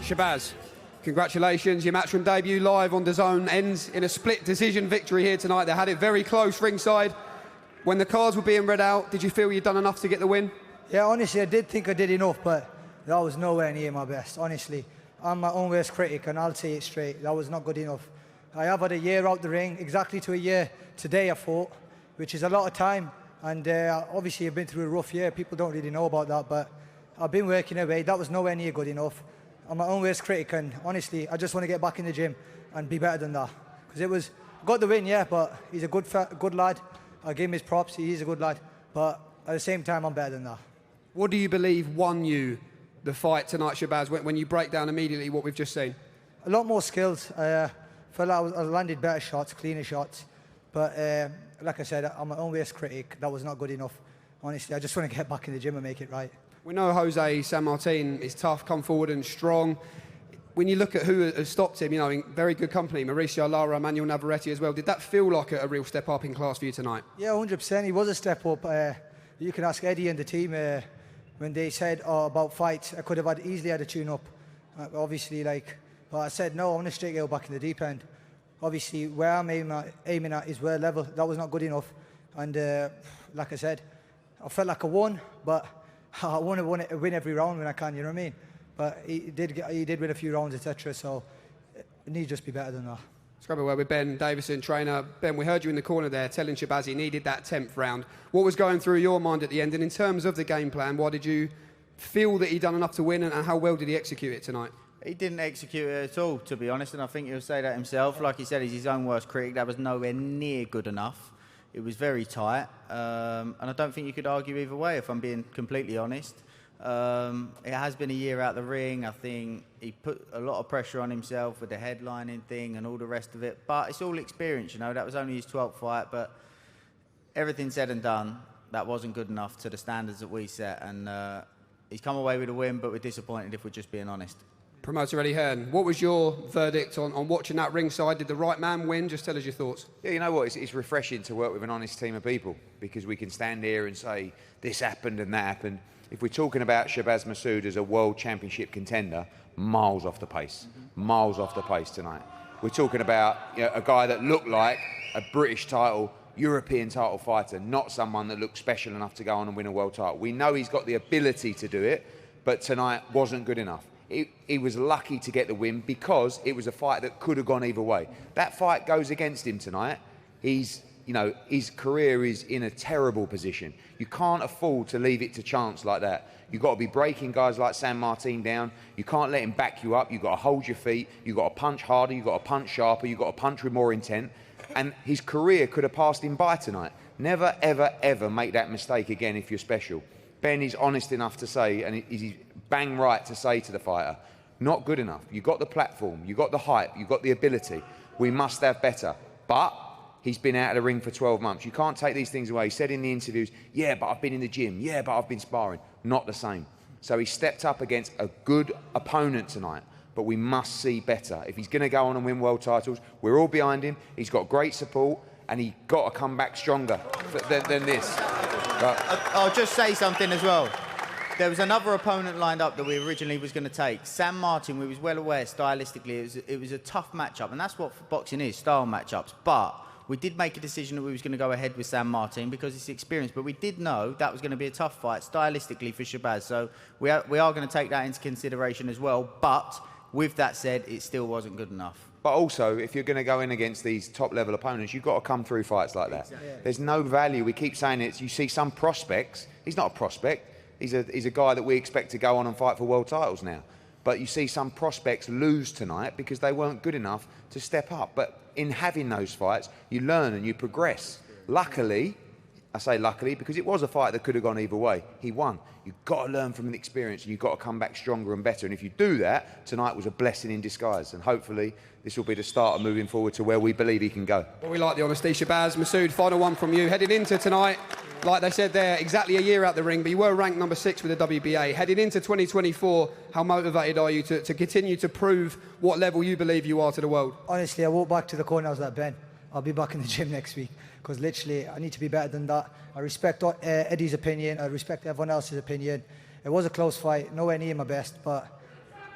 Shabaz, congratulations. Your matchroom debut live on DAZN ends in a split decision victory here tonight. They had it very close ringside. When the cards were being read out, did you feel you'd done enough to get the win? Yeah, honestly, I did think I did enough, but that was nowhere near my best, honestly. I'm my own worst critic, and I'll say it straight. That was not good enough. I have had a year out the ring, exactly to a year today I fought, which is a lot of time. And obviously I've been through a rough year. People don't really know about that, but I've been working away. That was nowhere near good enough. I'm my own worst critic, and honestly, I just want to get back in the gym and be better than that. Because it was, got the win, yeah, but he's a good lad. I give him his props, he is a good lad. But at the same time, I'm better than that. What do you believe won you the fight tonight, Shabaz, when you break down immediately what we've just seen? A lot more skills. I felt like I landed better shots, cleaner shots. But like I said, I'm my own worst critic. That was not good enough. Honestly, I just want to get back in the gym and make it right. We know Jose Sanmartin is tough, come forward and strong. When you look at who has stopped him, you know, in very good company, Mauricio Lara, Manuel Navarrete as well, did that feel like a real step up in class for you tonight? Yeah, 100%. He was a step up. You can ask Eddie and the team when they said about fights, I could have easily had a tune-up. Obviously, but I said, no, I want to straight go back in the deep end. Obviously, where I'm aiming at is where level. That was not good enough. And like I said, I felt like I won, but I want to win every round when I can, you know what I mean? But he did win a few rounds, etc. So it needs to just be better than that. Let's grab a word with Ben Davison, trainer. Ben, we heard you in the corner there telling Shabaz he needed that 10th round. What was going through your mind at the end? And in terms of the game plan, why did you feel that he'd done enough to win, and how well did he execute it tonight? He didn't execute it at all, to be honest, and I think he'll say that himself. Like he said, he's his own worst critic. That was nowhere near good enough. It was very tight, and I don't think you could argue either way, if I'm being completely honest. It has been a year out the ring. I think he put a lot of pressure on himself with the headlining thing and all the rest of it. But it's all experience, you know. That was only his 12th fight, but everything said and done, that wasn't good enough to the standards that we set. And he's come away with a win, but we're disappointed if we're just being honest. Promoter Eddie Hearn, what was your verdict on watching that ringside? Did the right man win? Just tell us your thoughts. Yeah, you know what? It's refreshing to work with an honest team of people, because we can stand here and say this happened and that happened. If we're talking about Shabaz Masoud as a world championship contender, miles off the pace, miles off the pace tonight. We're talking about, you know, a guy that looked like a British title, European title fighter, not someone that looked special enough to go on and win a world title. We know he's got the ability to do it, but tonight wasn't good enough. He was lucky to get the win because it was a fight that could have gone either way. That fight goes against him tonight. His career is in a terrible position. You can't afford to leave it to chance like that. You've got to be breaking guys like Sanmartin down. You can't let him back you up. You've got to hold your feet. You've got to punch harder. You've got to punch sharper. You've got to punch with more intent. And his career could have passed him by tonight. Never, ever, ever make that mistake again if you're special. Ben is honest enough to say, and he's bang right to say to the fighter, not good enough. You've got the platform. You've got the hype. You've got the ability. We must have better. But he's been out of the ring for 12 months. You can't take these things away. He said in the interviews, yeah, but I've been in the gym. Yeah, but I've been sparring. Not the same. So he stepped up against a good opponent tonight, but we must see better. If he's going to go on and win world titles, we're all behind him. He's got great support, and he's got to come back stronger than this. But I'll just say something as well. There was another opponent lined up that we originally was going to take. Sanmartin, we was well aware stylistically it was a tough matchup, and that's what boxing is, style matchups. But we did make a decision that we was going to go ahead with Sanmartin because it's experience, but we did know that was going to be a tough fight stylistically for Shabaz. So we are going to take that into consideration as well. But with that said, it still wasn't good enough. But also, if you're going to go in against these top-level opponents, you've got to come through fights like that. Exactly. There's no value. We keep saying it. You see some prospects. He's not a prospect. He's a guy that we expect to go on and fight for world titles now. But you see some prospects lose tonight because they weren't good enough to step up. But in having those fights, you learn and you progress. Luckily, I say luckily because it was a fight that could have gone either way. He won. You've got to learn from an experience, and you've got to come back stronger and better. And if you do that, tonight was a blessing in disguise. And hopefully, this will be the start of moving forward to where we believe he can go. Well, we like the honesty. Shabaz Masoud, final one from you. Headed into tonight, like they said there, exactly a year out the ring, but you were ranked number 6 with the WBA. Heading into 2024, how motivated are you to continue to prove what level you believe you are to the world? Honestly, I walked back to the corner, I was like, Ben, I'll be back in the gym next week, because literally I need to be better than that. I respect Eddie's opinion, I respect everyone else's opinion. It was a close fight, nowhere near my best, but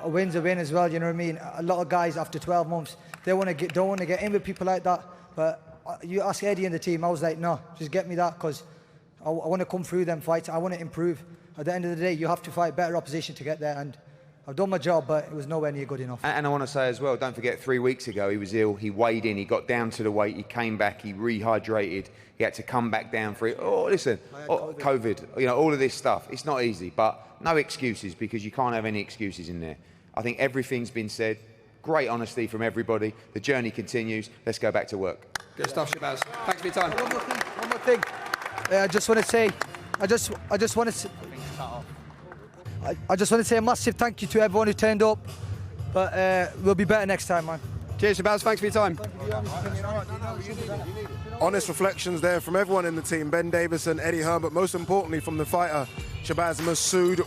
a win's a win as well. You know what I mean? A lot of guys after 12 months, don't want to get in with people like that. But you ask Eddie and the team, I was like, no, just get me that, because I want to come through them fights. I want to improve. At the end of the day, you have to fight better opposition to get there, and I've done my job, but it was nowhere near good enough. And I want to say as well, don't forget 3 weeks ago he was ill, he weighed in, he got down to the weight, he came back, he rehydrated, he had to come back down for it. Oh, listen, COVID, you know, all of this stuff, it's not easy, but no excuses, because you can't have any excuses in there. I think everything's been said, great honesty from everybody, the journey continues, let's go back to work. Good stuff, Shabaz. Thanks for your time. One more thing. I just want to say, I just want to say a massive thank you to everyone who turned up. But we'll be better next time, man. Cheers, Shabaz. Thanks for your time. Honest reflections there from everyone in the team. Ben Davison, Eddie Hearn, but most importantly from the fighter, Shabaz Masoud.